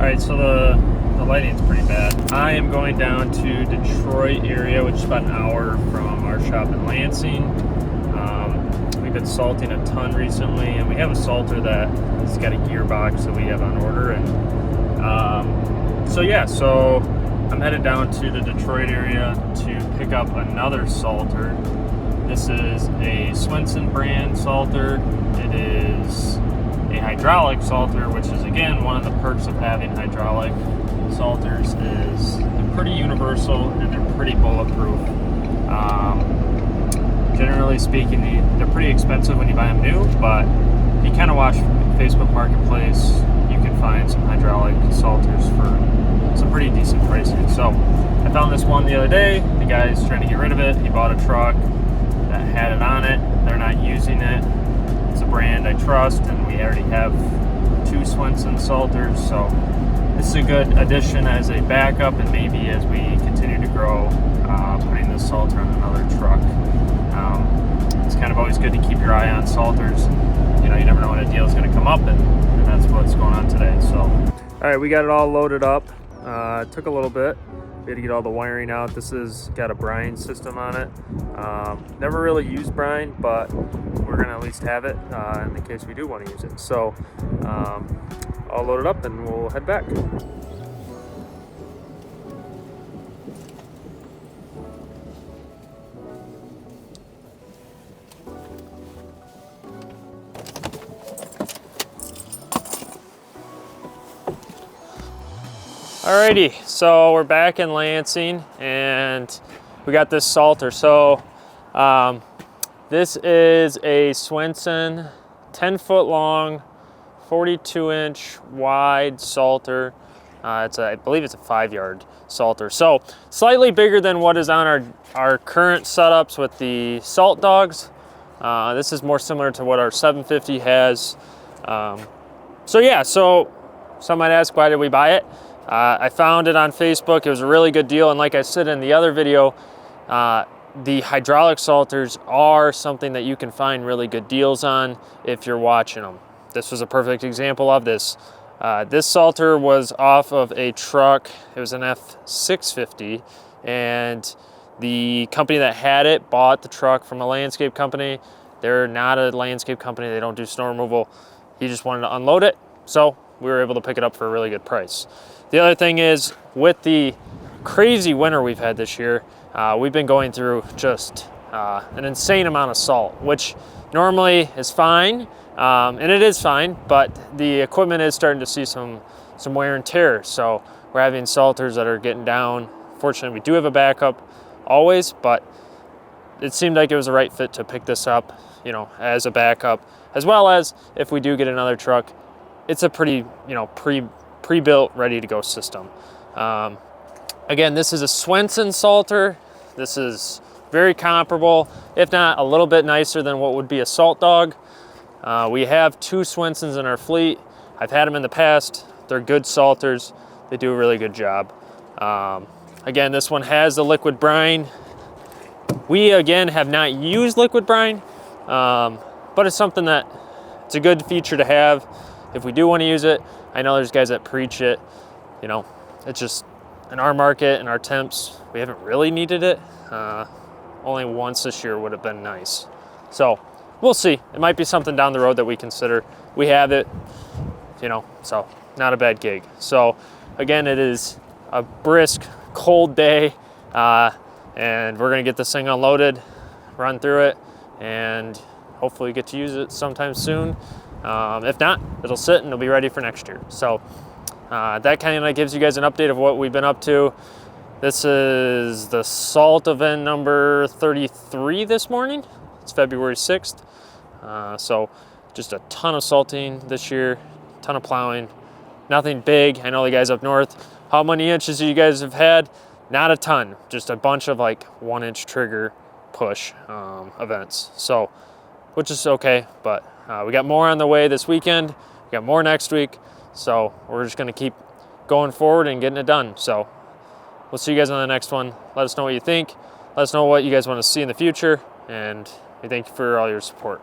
Alright, so the lighting's pretty bad. I am going down to Detroit area, which is about an hour from our shop in Lansing. We've been salting a ton recently, and we have a salter that has got a gearbox that we have on order. And so I'm headed down to the Detroit area to pick up another salter. This is a Swenson brand salter. It is a hydraulic salter, which is again one of the perks of having hydraulic salters is they're pretty universal and they're pretty bulletproof. Generally speaking, they're pretty expensive when you buy them new, but if you kind of watch Facebook Marketplace, you can find some hydraulic salters for some pretty decent pricing. So I found this one the other day. The guy's trying to get rid of it. He bought a truck that had it on it. They're not using it. It's a brand I trust, and we already have 2 Swenson salters, so this is a good addition as a backup, and maybe as we continue to grow, putting this salter on another truck. It's kind of always good to keep your eye on salters. You know, you never know when a deal is going to come up, and that's what's going on today. So, all right, we got it all loaded up. It took a little bit. We had to get all the wiring out. This has got a brine system on it. Never really used brine, but we're gonna at least have it in the case we do want to use it. So all loaded up and we'll head back. Alrighty, so we're back in Lansing and we got this salter. So this is a Swenson 10-foot long, 42-inch wide salter. I believe it's a 5-yard salter. So slightly bigger than what is on our current setups with the salt dogs. This is more similar to what our 750 has. So some might ask, why did we buy it? I found it on Facebook. It was a really good deal, and like I said in the other video, the hydraulic salters are something that you can find really good deals on if you're watching them. This was a perfect example of this. This salter was off of a truck. It was an F650, and the company that had it bought the truck from a landscape company. They're not a landscape company. They don't do snow removal. He just wanted to unload it, so we were able to pick it up for a really good price. The other thing is, with the crazy winter we've had this year, we've been going through just an insane amount of salt, which normally is fine, and it is fine, but the equipment is starting to see some wear and tear. So we're having salters that are getting down. Fortunately, we do have a backup always, but it seemed like it was the right fit to pick this up, you know, as a backup, as well as if we do get another truck, it's a pretty, you know, pre-built, ready to go system. Again, this is a Swenson salter. This is very comparable, if not a little bit nicer than what would be a salt dog. We have 2 Swensons in our fleet. I've had them in the past. They're good salters. They do a really good job. Again, this one has the liquid brine. We, again, have not used liquid brine, but it's something that it's a good feature to have if we do want to use it. I know there's guys that preach it, you know, it's just in our market and our temps, we haven't really needed it. Only once this year would have been nice. So we'll see. It might be something down the road that we consider. We have it, you know, so not a bad gig. So again, it is a brisk, cold day, and we're gonna get this thing unloaded, run through it, and hopefully get to use it sometime soon. If not, it'll sit and it'll be ready for next year. So that kind of gives you guys an update of what we've been up to. This is the salt event number 33 this morning. It's February 6th. So just a ton of salting this year, ton of plowing, nothing big. I know the guys up north, how many inches you guys have had? Not a ton, just a bunch of like 1-inch trigger push events. So, which is okay, but we got more on the way this weekend. We got more next week. So we're just gonna keep going forward and getting it done. So we'll see you guys on the next one. Let us know what you think. Let us know what you guys want to see in the future. And we thank you for all your support.